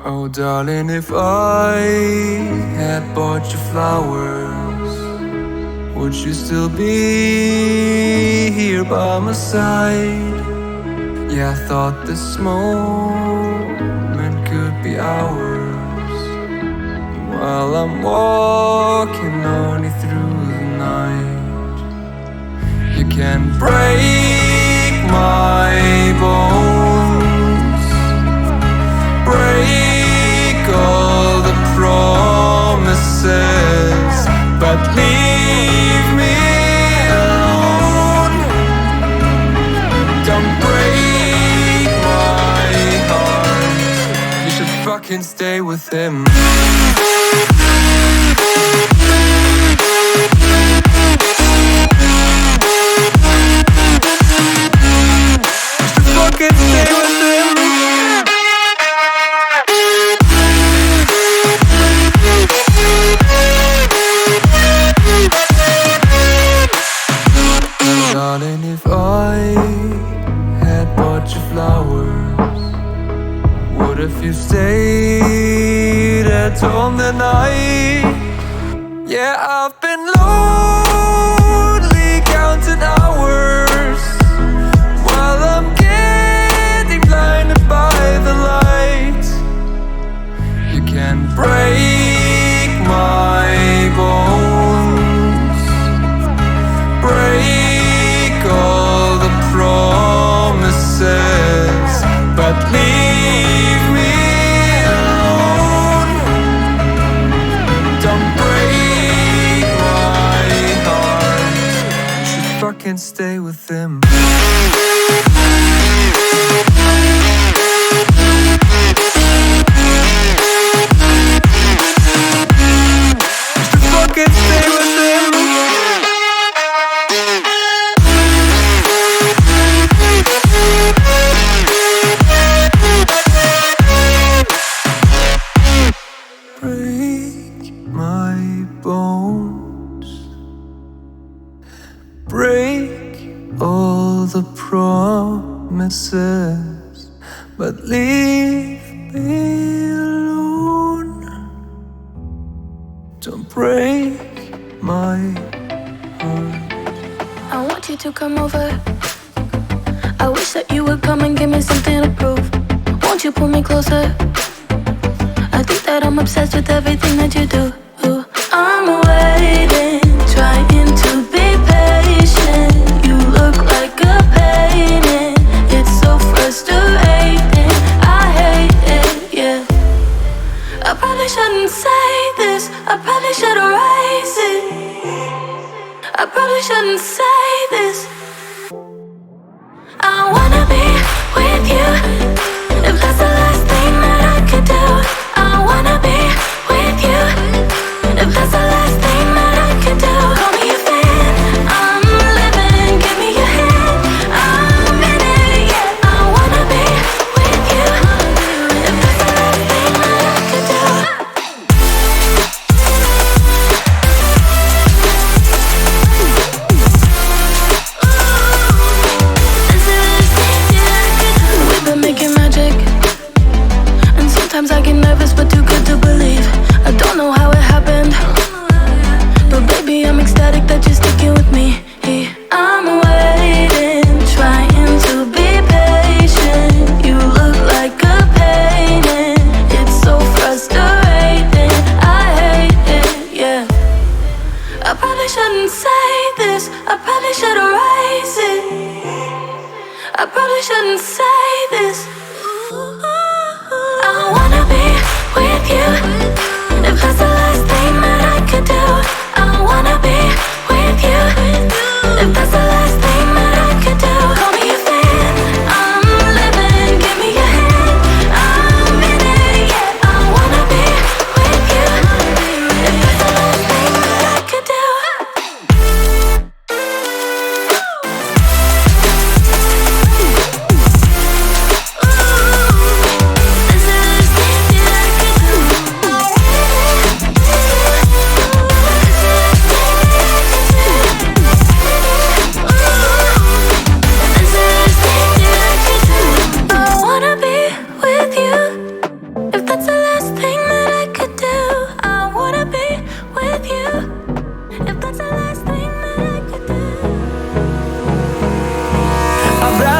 Oh darling, if I had bought you flowers, would you still be here by my side? Yeah, I thought this moment could be ours, while I'm walking on you through the night. You can break my bones, break all the promises, but leave me alone. Don't break my heart. You should fucking stay with him. You should fucking stay with him. Darling, if I had bought you flowers, what if you stayed at home the night? Yeah, I've been lonely counting hours, while I'm getting blinded by the light. You can break my bones, break all the promises, but leave me alone. Don't break my heart. You should fucking stay with him. You should fucking stay with him. Break my bones, break all the promises, but leave me alone. Don't break my heart. I want you to come over. I wish that you would come and give me something to prove. Won't you pull me closer? I think that I'm obsessed with everything that you do. I'm waiting, trying to be patient. You look like a painting. It's so frustrating. I hate it, yeah. I probably shouldn't say this. I probably should erase it. I probably shouldn't say this. I wanna be with you, if that's the last thing that I could do. I wanna be with you, if that's the last thing that I could do. Call me a fan, I'm living, give me your hand, I'm in it, yeah. I wanna be with you, if that's the last thing that I could do. We've been making magic, and sometimes I get nervous but too good to believe. I don't know how it happened, but baby I'm ecstatic that you're sticking with me. I'm waiting, trying to be patient. You look like a painting. It's so frustrating. I hate it, yeah. I probably shouldn't say this. I probably should erase it. I probably shouldn't say this. I wanna be with you, if that's the last thing that I could do. I wanna be with you, if that's the last thing that I could do. Call me a fan, I'm living, give me your hand, I'm in it, yeah. I wanna be with you, if that's the last thing that I could do. This is the last thing that I could do.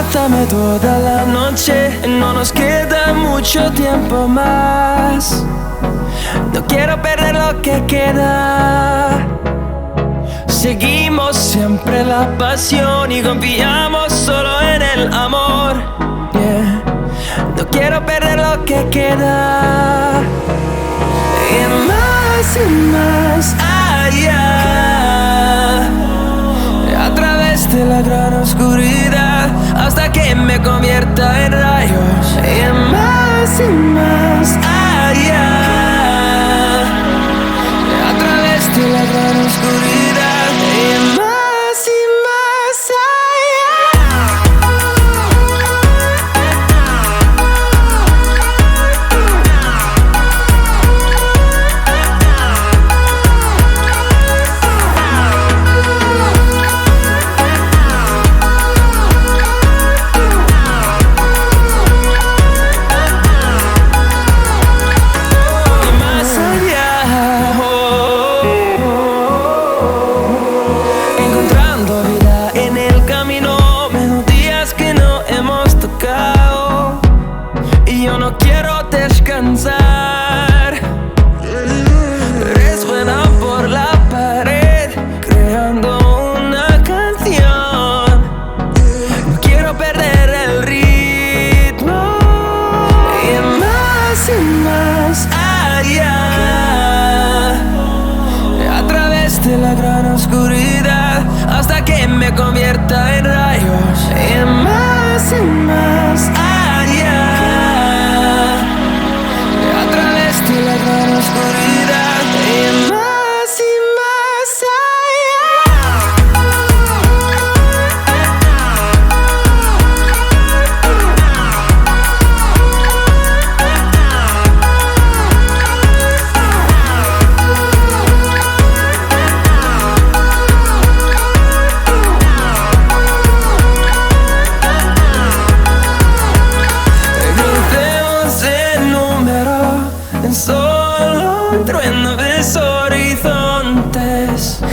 abrázame toda la noche. No nos queda mucho tiempo más. No quiero perder lo que queda. Seguimos siempre la pasión y confiamos solo en el amor. Yeah. No quiero perder lo que queda. Y más allá, a través de la gran oscuridad, hasta que me convierta en rayos. Y más allá, a través de la gran oscuridad. Y más resuena por la pared, creando una canción. No quiero perder el ritmo. Y más allá, a través de la gran oscuridad, hasta que me convierta en rayos. Y más allá, a través de la gran oscuridad. Y más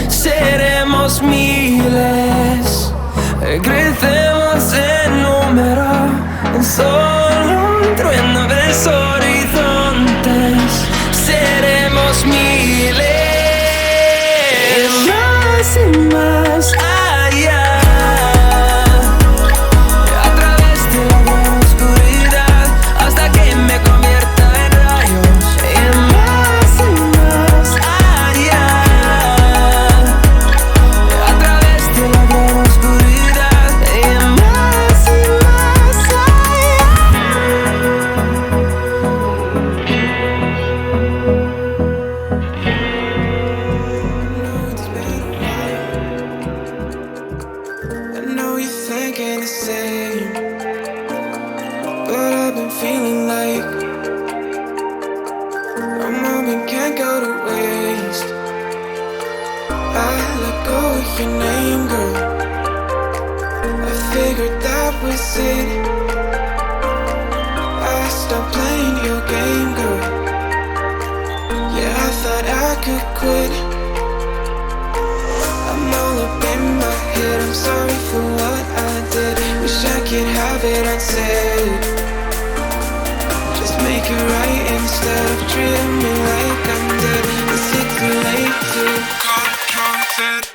seremos miles, crecemos en número, en solo un trueno de horizontes, seremos miles, y más allá, a través de la gran oscuridad, hasta que me convierta en rayos. Y más allá, a través de la gran oscuridad. Y más I know you're thinking the same, but I've been feeling like a moment can't go to waste. I let go of your name, girl. I figured that was it. I stopped playing your game, girl. Yeah, I thought I could quit. I'm all up in my head, I'm sorry for what I did. Wish I could have it unsaid. Just make it right instead of treating me like I'm dead. Is it too late to call it?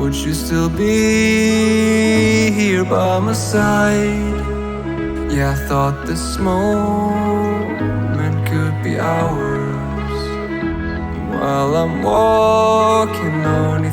would you still be here by my side? Yeah, I thought this moment could be ours. While I'm walking on